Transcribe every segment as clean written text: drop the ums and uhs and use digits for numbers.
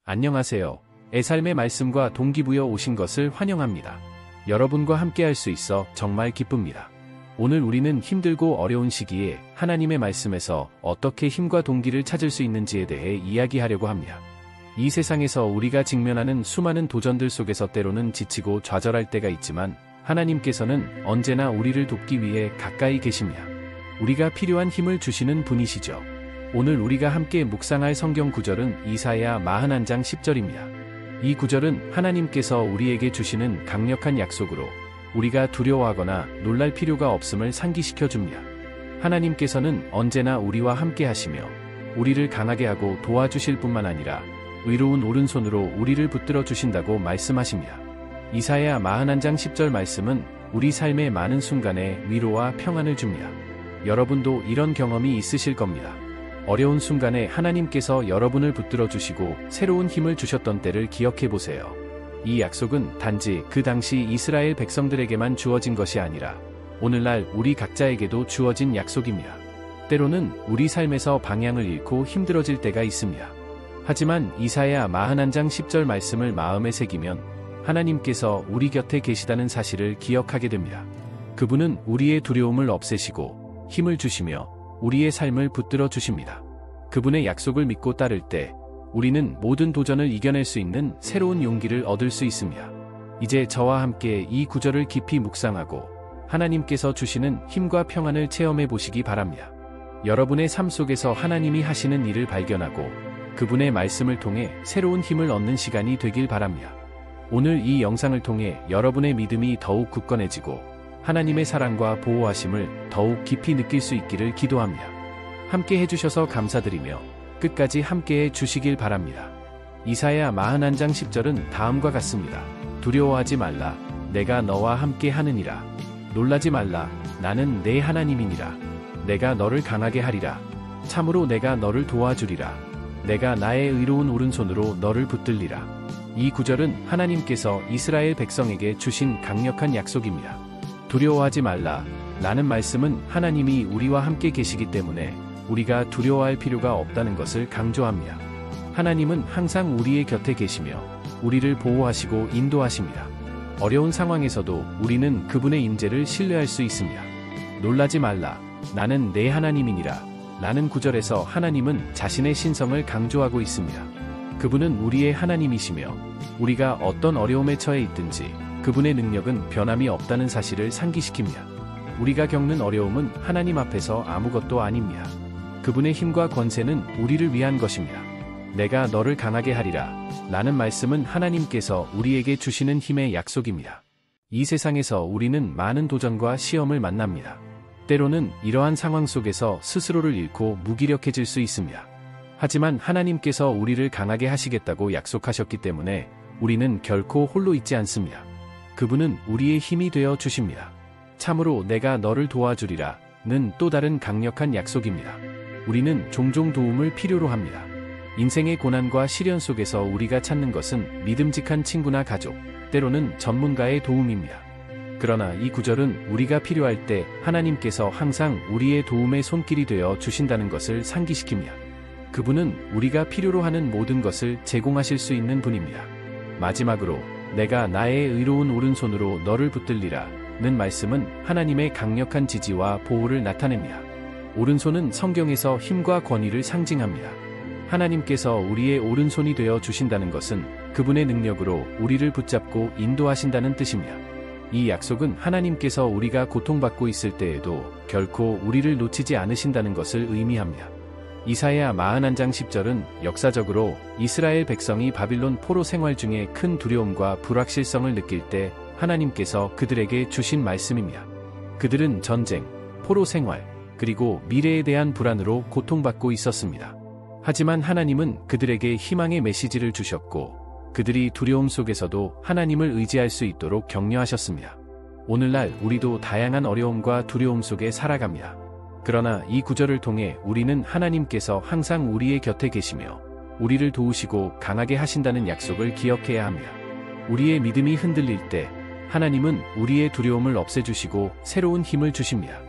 안녕하세요. 애삶의 말씀과 동기부여 오신 것을 환영합니다. 여러분과 함께할 수 있어 정말 기쁩니다. 오늘 우리는 힘들고 어려운 시기에 하나님의 말씀에서 어떻게 힘과 동기를 찾을 수 있는지에 대해 이야기하려고 합니다. 이 세상에서 우리가 직면하는 수많은 도전들 속에서 때로는 지치고 좌절할 때가 있지만 하나님께서는 언제나 우리를 돕기 위해 가까이 계십니다. 우리가 필요한 힘을 주시는 분이시죠. 오늘 우리가 함께 묵상할 성경 구절은 이사야 41장 10절입니다. 이 구절은 하나님께서 우리에게 주시는 강력한 약속으로 우리가 두려워하거나 놀랄 필요가 없음을 상기시켜 줍니다. 하나님께서는 언제나 우리와 함께 하시며 우리를 강하게 하고 도와주실 뿐만 아니라 의로운 오른손으로 우리를 붙들어 주신다고 말씀하십니다. 이사야 41장 10절 말씀은 우리 삶의 많은 순간에 위로와 평안을 줍니다. 여러분도 이런 경험이 있으실 겁니다. 어려운 순간에 하나님께서 여러분을 붙들어 주시고 새로운 힘을 주셨던 때를 기억해 보세요. 이 약속은 단지 그 당시 이스라엘 백성들에게만 주어진 것이 아니라 오늘날 우리 각자에게도 주어진 약속입니다. 때로는 우리 삶에서 방향을 잃고 힘들어질 때가 있습니다. 하지만 이사야 41장 10절 말씀을 마음에 새기면 하나님께서 우리 곁에 계시다는 사실을 기억하게 됩니다. 그분은 우리의 두려움을 없애시고 힘을 주시며 우리의 삶을 붙들어 주십니다. 그분의 약속을 믿고 따를 때 우리는 모든 도전을 이겨낼 수 있는 새로운 용기를 얻을 수 있습니다. 이제 저와 함께 이 구절을 깊이 묵상하고 하나님께서 주시는 힘과 평안을 체험해 보시기 바랍니다. 여러분의 삶 속에서 하나님이 하시는 일을 발견하고 그분의 말씀을 통해 새로운 힘을 얻는 시간이 되길 바랍니다. 오늘 이 영상을 통해 여러분의 믿음이 더욱 굳건해지고 하나님의 사랑과 보호하심을 더욱 깊이 느낄 수 있기를 기도합니다. 함께 해주셔서 감사드리며 끝까지 함께해 주시길 바랍니다. 이사야 41장 10절은 다음과 같습니다. 두려워하지 말라. 내가 너와 함께 하느니라. 놀라지 말라. 나는 내 하나님이니라. 내가 너를 강하게 하리라. 참으로 내가 너를 도와주리라. 내가 나의 의로운 오른손으로 너를 붙들리라. 이 구절은 하나님께서 이스라엘 백성에게 주신 강력한 약속입니다. 두려워하지 말라. 라는 말씀은 하나님이 우리와 함께 계시기 때문에 우리가 두려워할 필요가 없다는 것을 강조합니다. 하나님은 항상 우리의 곁에 계시며 우리를 보호하시고 인도하십니다. 어려운 상황에서도 우리는 그분의 임재를 신뢰할 수 있습니다. 놀라지 말라. 나는 내 하나님이니라. 라는 구절에서 하나님은 자신의 신성을 강조하고 있습니다. 그분은 우리의 하나님이시며 우리가 어떤 어려움에 처해 있든지 그분의 능력은 변함이 없다는 사실을 상기시킵니다. 우리가 겪는 어려움은 하나님 앞에서 아무것도 아닙니다. 그분의 힘과 권세는 우리를 위한 것입니다. 내가 너를 강하게 하리라. 라는 말씀은 하나님께서 우리에게 주시는 힘의 약속입니다. 이 세상에서 우리는 많은 도전과 시험을 만납니다. 때로는 이러한 상황 속에서 스스로를 잃고 무기력해질 수 있습니다. 하지만 하나님께서 우리를 강하게 하시겠다고 약속하셨기 때문에 우리는 결코 홀로 있지 않습니다. 그분은 우리의 힘이 되어 주십니다. 참으로 내가 너를 도와주리라 는 또 다른 강력한 약속입니다. 우리는 종종 도움을 필요로 합니다. 인생의 고난과 시련 속에서 우리가 찾는 것은 믿음직한 친구나 가족, 때로는 전문가의 도움입니다. 그러나 이 구절은 우리가 필요할 때 하나님께서 항상 우리의 도움의 손길이 되어 주신다는 것을 상기시킵니다. 그분은 우리가 필요로 하는 모든 것을 제공하실 수 있는 분입니다. 마지막으로 내가 나의 의로운 오른손으로 너를 붙들리라 는 말씀은 하나님의 강력한 지지와 보호를 나타냅니다. 오른손은 성경에서 힘과 권위를 상징합니다. 하나님께서 우리의 오른손이 되어 주신다는 것은 그분의 능력으로 우리를 붙잡고 인도하신다는 뜻입니다. 이 약속은 하나님께서 우리가 고통받고 있을 때에도 결코 우리를 놓치지 않으신다는 것을 의미합니다. 이사야 41장 10절은 역사적으로 이스라엘 백성이 바빌론 포로 생활 중에 큰 두려움과 불확실성을 느낄 때 하나님께서 그들에게 주신 말씀입니다. 그들은 전쟁, 포로 생활, 그리고 미래에 대한 불안으로 고통받고 있었습니다. 하지만 하나님은 그들에게 희망의 메시지를 주셨고 그들이 두려움 속에서도 하나님을 의지할 수 있도록 격려하셨습니다. 오늘날 우리도 다양한 어려움과 두려움 속에 살아갑니다. 그러나 이 구절을 통해 우리는 하나님께서 항상 우리의 곁에 계시며 우리를 도우시고 강하게 하신다는 약속을 기억해야 합니다. 우리의 믿음이 흔들릴 때 하나님은 우리의 두려움을 없애주시고 새로운 힘을 주십니다.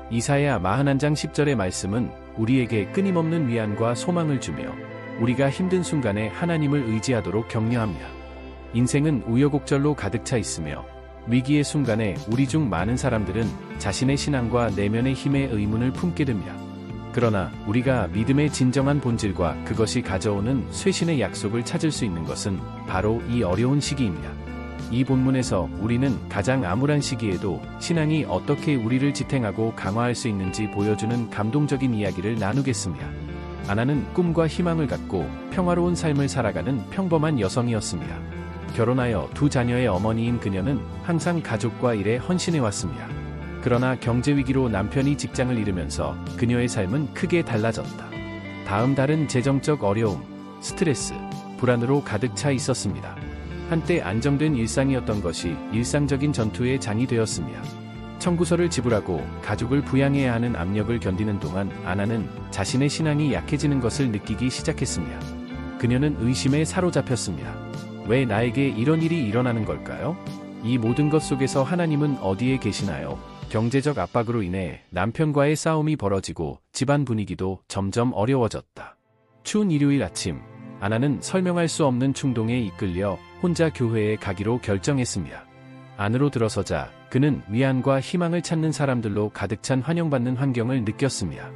이사야 41장 10절의 말씀은 우리에게 끊임없는 위안과 소망을 주며 우리가 힘든 순간에 하나님을 의지하도록 격려합니다. 인생은 우여곡절로 가득 차 있으며 위기의 순간에 우리 중 많은 사람들은 자신의 신앙과 내면의 힘에 의문을 품게 됩니다. 그러나 우리가 믿음의 진정한 본질과 그것이 가져오는 쇄신의 약속을 찾을 수 있는 것은 바로 이 어려운 시기입니다. 이 본문에서 우리는 가장 암울한 시기에도 신앙이 어떻게 우리를 지탱하고 강화할 수 있는지 보여주는 감동적인 이야기를 나누겠습니다. 아나는 꿈과 희망을 갖고 평화로운 삶을 살아가는 평범한 여성이었습니다. 결혼하여 2 자녀의 어머니인 그녀는 항상 가족과 일에 헌신해왔습니다. 그러나 경제 위기로 남편이 직장을 잃으면서 그녀의 삶은 크게 달라졌다. 다음 달은 재정적 어려움, 스트레스, 불안으로 가득 차 있었습니다. 한때 안정된 일상이었던 것이 일상적인 전투의 장이 되었습니다. 청구서를 지불하고 가족을 부양해야 하는 압력을 견디는 동안 아나는 자신의 신앙이 약해지는 것을 느끼기 시작했습니다. 그녀는 의심에 사로잡혔습니다. 왜 나에게 이런 일이 일어나는 걸까요? 이 모든 것 속에서 하나님은 어디에 계시나요? 경제적 압박으로 인해 남편과의 싸움이 벌어지고 집안 분위기도 점점 어려워졌다. 추운 일요일 아침, 아나는 설명할 수 없는 충동에 이끌려 혼자 교회에 가기로 결정했습니다. 안으로 들어서자 그는 위안과 희망을 찾는 사람들로 가득 찬 환영받는 환경을 느꼈습니다.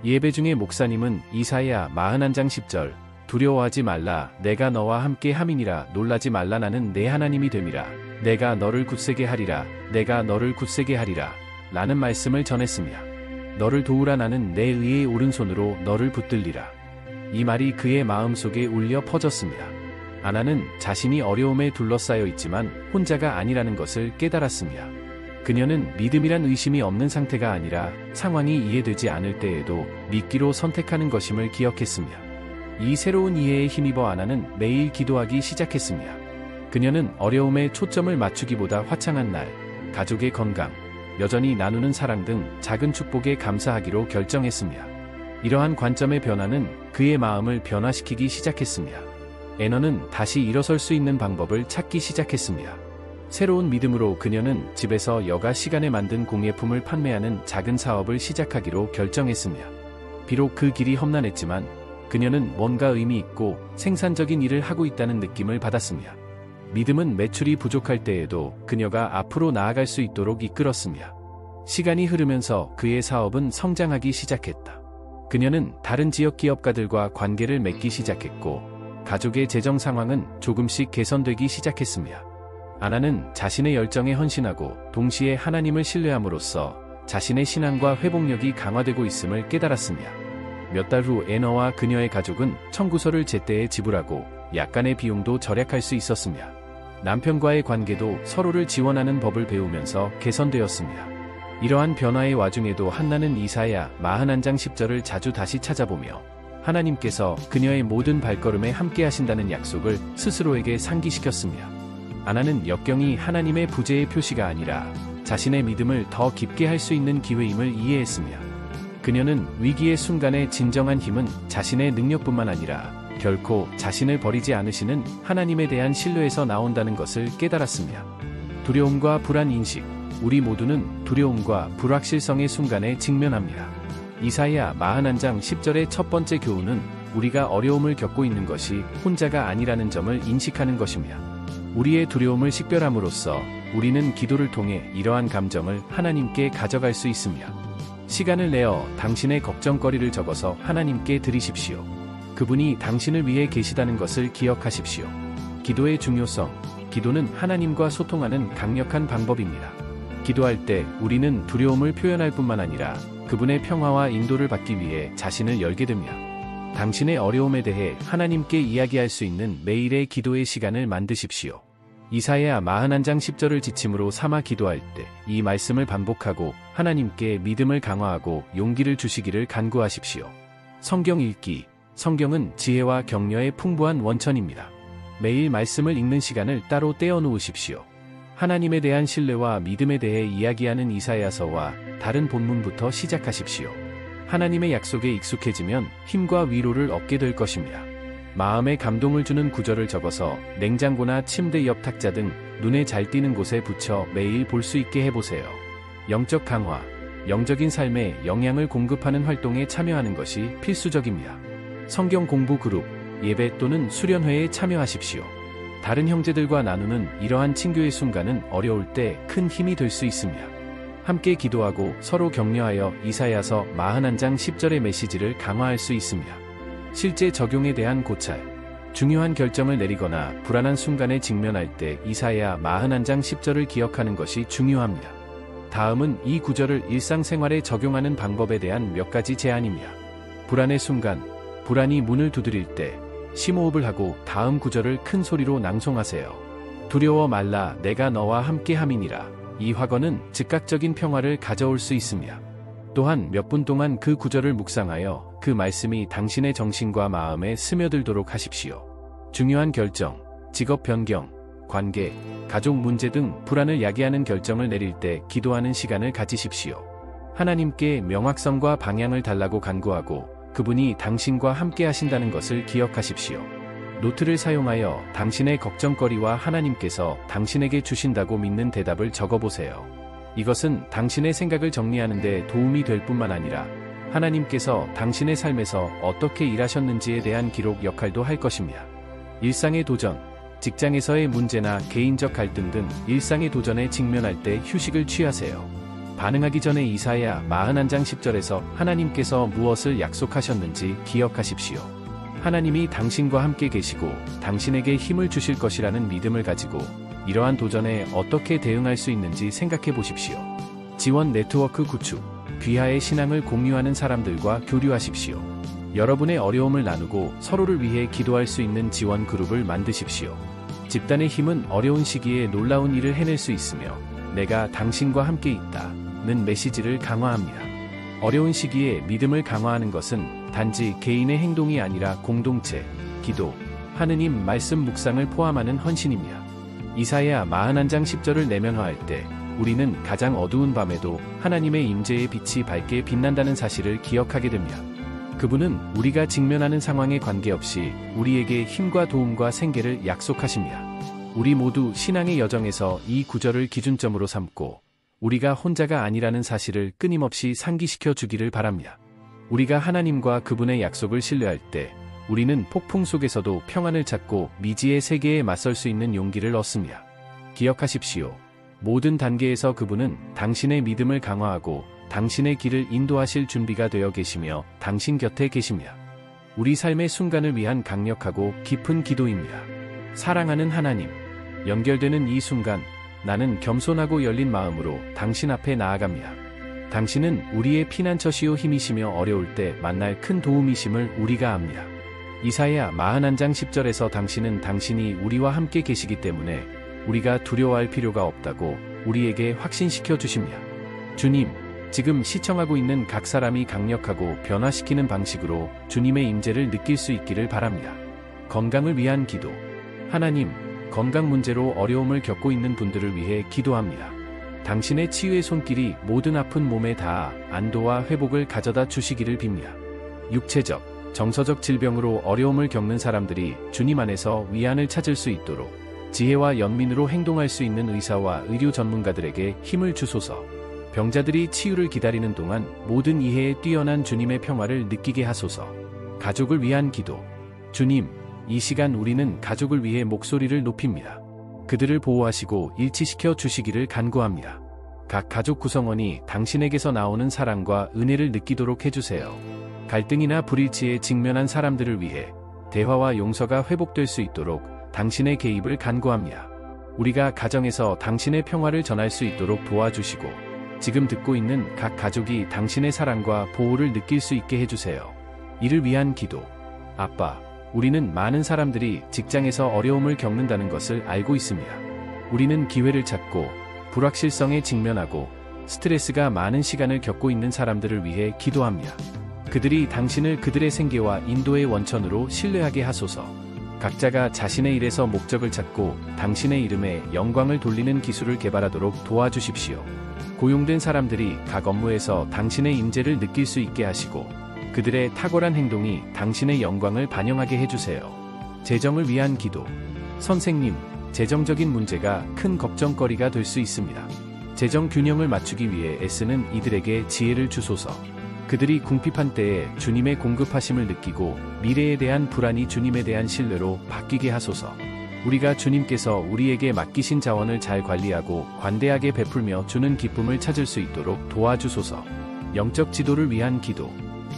예배 중에 목사님은 이사야 41장 10절, 두려워하지 말라, 내가 너와 함께 함이니라, 놀라지 말라, 나는 내 하나님이 됨이라, 내가 너를 굳세게 하리라, 내가 너를 굳세게 하리라 라는 말씀을 전했습니다. 너를 도우라, 나는 내 의의 오른손으로 너를 붙들리라. 이 말이 그의 마음속에 울려 퍼졌습니다. 아나는 자신이 어려움에 둘러싸여 있지만 혼자가 아니라는 것을 깨달았습니다. 그녀는 믿음이란 의심이 없는 상태가 아니라 상황이 이해되지 않을 때에도 믿기로 선택하는 것임을 기억했습니다. 이 새로운 이해에 힘입어 아나는 매일 기도하기 시작했습니다. 그녀는 어려움에 초점을 맞추기보다 화창한 날, 가족의 건강, 여전히 나누는 사랑 등 작은 축복에 감사하기로 결정했습니다. 이러한 관점의 변화는 그의 마음을 변화시키기 시작했습니다. 애너는 다시 일어설 수 있는 방법을 찾기 시작했습니다. 새로운 믿음으로 그녀는 집에서 여가 시간에 만든 공예품을 판매하는 작은 사업을 시작하기로 결정했습니다. 비록 그 길이 험난했지만 그녀는 뭔가 의미 있고 생산적인 일을 하고 있다는 느낌을 받았습니다. 믿음은 매출이 부족할 때에도 그녀가 앞으로 나아갈 수 있도록 이끌었습니다. 시간이 흐르면서 그의 사업은 성장하기 시작했다. 그녀는 다른 지역 기업가들과 관계를 맺기 시작했고 가족의 재정 상황은 조금씩 개선되기 시작했습니다. 아나는 자신의 열정에 헌신하고 동시에 하나님을 신뢰함으로써 자신의 신앙과 회복력이 강화되고 있음을 깨달았습니다. 몇 달 후 애너와 그녀의 가족은 청구서를 제때에 지불하고 약간의 비용도 절약할 수 있었습니다. 남편과의 관계도 서로를 지원하는 법을 배우면서 개선되었습니다. 이러한 변화의 와중에도 한나는 이사야 41장 10절을 자주 다시 찾아보며 하나님께서 그녀의 모든 발걸음에 함께 하신다는 약속을 스스로에게 상기시켰습니다. 아나는 역경이 하나님의 부재의 표시가 아니라 자신의 믿음을 더 깊게 할 수 있는 기회임을 이해했습니다. 그녀는 위기의 순간의 진정한 힘은 자신의 능력뿐만 아니라 결코 자신을 버리지 않으시는 하나님에 대한 신뢰에서 나온다는 것을 깨달았습니다. 두려움과 불안 인식, 우리 모두는 두려움과 불확실성의 순간에 직면합니다. 이사야 41장 10절의 첫 번째 교훈은 우리가 어려움을 겪고 있는 것이 혼자가 아니라는 점을 인식하는 것입니다. 우리의 두려움을 식별함으로써 우리는 기도를 통해 이러한 감정을 하나님께 가져갈 수 있습니다. 시간을 내어 당신의 걱정거리를 적어서 하나님께 드리십시오. 그분이 당신을 위해 계시다는 것을 기억하십시오. 기도의 중요성. 기도는 하나님과 소통하는 강력한 방법입니다. 기도할 때 우리는 두려움을 표현할 뿐만 아니라 그분의 평화와 인도를 받기 위해 자신을 열게 됩니다. 당신의 어려움에 대해 하나님께 이야기할 수 있는 매일의 기도의 시간을 만드십시오. 이사야 41장 10절을 지침으로 삼아 기도할 때 이 말씀을 반복하고 하나님께 믿음을 강화하고 용기를 주시기를 간구하십시오. 성경 읽기. 성경은 지혜와 격려의 풍부한 원천입니다. 매일 말씀을 읽는 시간을 따로 떼어 놓으십시오. 하나님에 대한 신뢰와 믿음에 대해 이야기하는 이사야서와 다른 본문부터 시작하십시오. 하나님의 약속에 익숙해지면 힘과 위로를 얻게 될 것입니다. 마음에 감동을 주는 구절을 적어서 냉장고나 침대 옆 탁자 등 눈에 잘 띄는 곳에 붙여 매일 볼 수 있게 해보세요. 영적 강화, 영적인 삶에 영향을 공급하는 활동에 참여하는 것이 필수적입니다. 성경 공부 그룹, 예배 또는 수련회에 참여하십시오. 다른 형제들과 나누는 이러한 친교의 순간은 어려울 때 큰 힘이 될 수 있습니다. 함께 기도하고 서로 격려하여 이사야서 41장 10절의 메시지를 강화할 수 있습니다. 실제 적용에 대한 고찰. 중요한 결정을 내리거나 불안한 순간에 직면할 때 이사야 41장 10절을 기억하는 것이 중요합니다. 다음은 이 구절을 일상생활에 적용하는 방법에 대한 몇 가지 제안입니다. 불안의 순간, 불안이 문을 두드릴 때 심호흡을 하고 다음 구절을 큰 소리로 낭송하세요. 두려워 말라, 내가 너와 함께 함이니라. 이 확언은 즉각적인 평화를 가져올 수 있습니다. 또한 몇 분 동안 그 구절을 묵상하여 그 말씀이 당신의 정신과 마음에 스며들도록 하십시오. 중요한 결정, 직업 변경, 관계, 가족 문제 등 불안을 야기하는 결정을 내릴 때 기도하는 시간을 가지십시오. 하나님께 명확성과 방향을 달라고 간구하고 그분이 당신과 함께 하신다는 것을 기억하십시오. 노트를 사용하여 당신의 걱정거리와 하나님께서 당신에게 주신다고 믿는 대답을 적어보세요. 이것은 당신의 생각을 정리하는 데 도움이 될 뿐만 아니라 하나님께서 당신의 삶에서 어떻게 일하셨는지에 대한 기록 역할도 할 것입니다. 일상의 도전, 직장에서의 문제나 개인적 갈등 등 일상의 도전에 직면할 때 휴식을 취하세요. 반응하기 전에 이사야 41장 10절에서 하나님께서 무엇을 약속하셨는지 기억하십시오. 하나님이 당신과 함께 계시고 당신에게 힘을 주실 것이라는 믿음을 가지고 이러한 도전에 어떻게 대응할 수 있는지 생각해 보십시오. 지원 네트워크 구축, 귀하의 신앙을 공유하는 사람들과 교류하십시오. 여러분의 어려움을 나누고 서로를 위해 기도할 수 있는 지원 그룹을 만드십시오. 집단의 힘은 어려운 시기에 놀라운 일을 해낼 수 있으며 내가 당신과 함께 있다는 메시지를 강화합니다. 어려운 시기에 믿음을 강화하는 것은 단지 개인의 행동이 아니라 공동체, 기도, 하느님 말씀 묵상을 포함하는 헌신입니다. 이사야 41장 10절을 내면화할 때 우리는 가장 어두운 밤에도 하나님의 임재의 빛이 밝게 빛난다는 사실을 기억하게 됩니다. 그분은 우리가 직면하는 상황에 관계없이 우리에게 힘과 도움과 생계를 약속하십니다. 우리 모두 신앙의 여정에서 이 구절을 기준점으로 삼고 우리가 혼자가 아니라는 사실을 끊임없이 상기시켜 주기를 바랍니다. 우리가 하나님과 그분의 약속을 신뢰할 때 우리는 폭풍 속에서도 평안을 찾고 미지의 세계에 맞설 수 있는 용기를 얻습니다. 기억하십시오. 모든 단계에서 그분은 당신의 믿음을 강화하고 당신의 길을 인도하실 준비가 되어 계시며 당신 곁에 계십니다. 우리 삶의 순간을 위한 강력하고 깊은 기도입니다. 사랑하는 하나님, 연결되는 이 순간 나는 겸손하고 열린 마음으로 당신 앞에 나아갑니다. 당신은 우리의 피난처시요 힘이시며 어려울 때 만날 큰 도움이심을 우리가 압니다. 이사야 41장 10절에서 당신은 당신이 우리와 함께 계시기 때문에 우리가 두려워할 필요가 없다고 우리에게 확신시켜 주십니다. 주님, 지금 시청하고 있는 각 사람이 강력하고 변화시키는 방식으로 주님의 임재를 느낄 수 있기를 바랍니다. 건강을 위한 기도. 하나님, 건강 문제로 어려움을 겪고 있는 분들을 위해 기도합니다. 당신의 치유의 손길이 모든 아픈 몸에 닿아 안도와 회복을 가져다 주시기를 빕니다. 육체적, 정서적 질병으로 어려움을 겪는 사람들이 주님 안에서 위안을 찾을 수 있도록 지혜와 연민으로 행동할 수 있는 의사와 의료 전문가들에게 힘을 주소서. 병자들이 치유를 기다리는 동안 모든 이해에 뛰어난 주님의 평화를 느끼게 하소서. 가족을 위한 기도. 주님, 이 시간 우리는 가족을 위해 목소리를 높입니다. 그들을 보호하시고 일치시켜 주시기를 간구합니다. 각 가족 구성원이 당신에게서 나오는 사랑과 은혜를 느끼도록 해주세요. 갈등이나 불일치에 직면한 사람들을 위해 대화와 용서가 회복될 수 있도록 당신의 개입을 간구합니다. 우리가 가정에서 당신의 평화를 전할 수 있도록 도와주시고 지금 듣고 있는 각 가족이 당신의 사랑과 보호를 느낄 수 있게 해주세요. 이를 위한 기도. 아빠, 우리는 많은 사람들이 직장에서 어려움을 겪는다는 것을 알고 있습니다. 우리는 기회를 찾고 불확실성에 직면하고 스트레스가 많은 시간을 겪고 있는 사람들을 위해 기도합니다. 그들이 당신을 그들의 생계와 인도의 원천으로 신뢰하게 하소서. 각자가 자신의 일에서 목적을 찾고 당신의 이름에 영광을 돌리는 기술을 개발하도록 도와주십시오. 고용된 사람들이 각 업무에서 당신의 임재를 느낄 수 있게 하시고 그들의 탁월한 행동이 당신의 영광을 반영하게 해주세요. 재정을 위한 기도. 선생님, 재정적인 문제가 큰 걱정거리가 될 수 있습니다. 재정 균형을 맞추기 위해 애쓰는 이들에게 지혜를 주소서. 그들이 궁핍한 때에 주님의 공급하심을 느끼고 미래에 대한 불안이 주님에 대한 신뢰로 바뀌게 하소서. 우리가 주님께서 우리에게 맡기신 자원을 잘 관리하고 관대하게 베풀며 주는 기쁨을 찾을 수 있도록 도와주소서. 영적 지도를 위한 기도.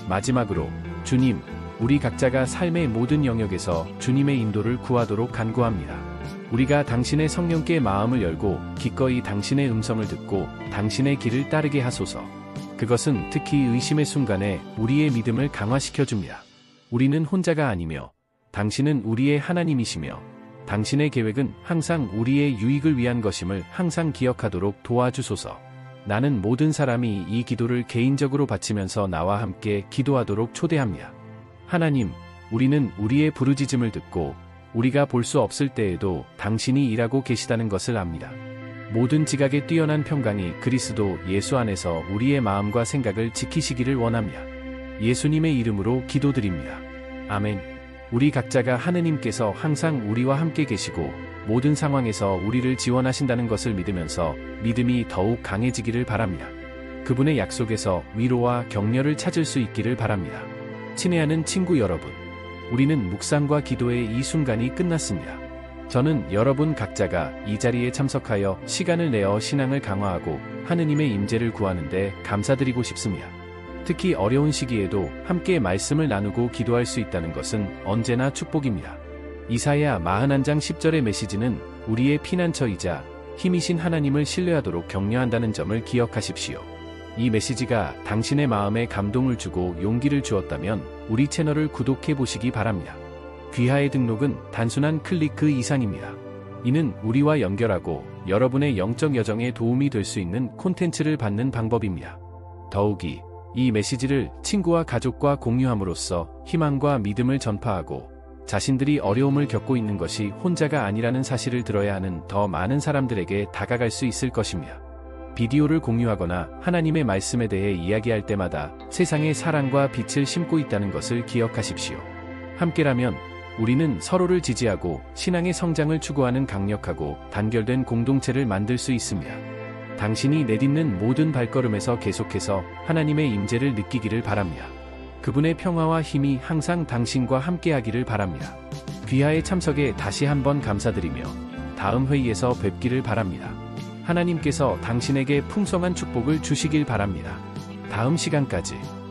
마지막으로 주님, 우리 각자가 삶의 모든 영역에서 주님의 인도를 구하도록 간구합니다. 우리가 당신의 성령께 마음을 열고 기꺼이 당신의 음성을 듣고 당신의 길을 따르게 하소서. 그것은 특히 의심의 순간에 우리의 믿음을 강화시켜 줍니다. 우리는 혼자가 아니며 당신은 우리의 하나님이시며 당신의 계획은 항상 우리의 유익을 위한 것임을 항상 기억하도록 도와주소서. 나는 모든 사람이 이 기도를 개인적으로 바치면서 나와 함께 기도하도록 초대합니다. 하나님, 우리는 우리의 부르짖음을 듣고 우리가 볼 수 없을 때에도 당신이 일하고 계시다는 것을 압니다. 모든 지각에 뛰어난 평강이 그리스도 예수 안에서 우리의 마음과 생각을 지키시기를 원합니다. 예수님의 이름으로 기도드립니다. 아멘. 우리 각자가 하느님께서 항상 우리와 함께 계시고 모든 상황에서 우리를 지원하신다는 것을 믿으면서 믿음이 더욱 강해지기를 바랍니다. 그분의 약속에서 위로와 격려를 찾을 수 있기를 바랍니다. 친애하는 친구 여러분, 우리는 묵상과 기도의 이 순간이 끝났습니다. 저는 여러분 각자가 이 자리에 참석하여 시간을 내어 신앙을 강화하고 하느님의 임재를 구하는 데 감사드리고 싶습니다. 특히 어려운 시기에도 함께 말씀을 나누고 기도할 수 있다는 것은 언제나 축복입니다. 이사야 41장 10절의 메시지는 우리의 피난처이자 힘이신 하나님을 신뢰하도록 격려한다는 점을 기억하십시오. 이 메시지가 당신의 마음에 감동을 주고 용기를 주었다면 우리 채널을 구독해 보시기 바랍니다. 귀하의 등록은 단순한 클릭 그 이상입니다. 이는 우리와 연결하고 여러분의 영적 여정에 도움이 될 수 있는 콘텐츠를 받는 방법입니다. 더욱이 이 메시지를 친구와 가족과 공유함으로써 희망과 믿음을 전파하고 자신들이 어려움을 겪고 있는 것이 혼자가 아니라는 사실을 들어야 하는 더 많은 사람들에게 다가갈 수 있을 것입니다. 비디오를 공유하거나 하나님의 말씀에 대해 이야기할 때마다 세상에 사랑과 빛을 심고 있다는 것을 기억하십시오. 함께라면 우리는 서로를 지지하고 신앙의 성장을 추구하는 강력하고 단결된 공동체를 만들 수 있습니다. 당신이 내딛는 모든 발걸음에서 계속해서 하나님의 임재를 느끼기를 바랍니다. 그분의 평화와 힘이 항상 당신과 함께하기를 바랍니다. 귀하의 참석에 다시 한번 감사드리며 다음 회의에서 뵙기를 바랍니다. 하나님께서 당신에게 풍성한 축복을 주시길 바랍니다. 다음 시간까지.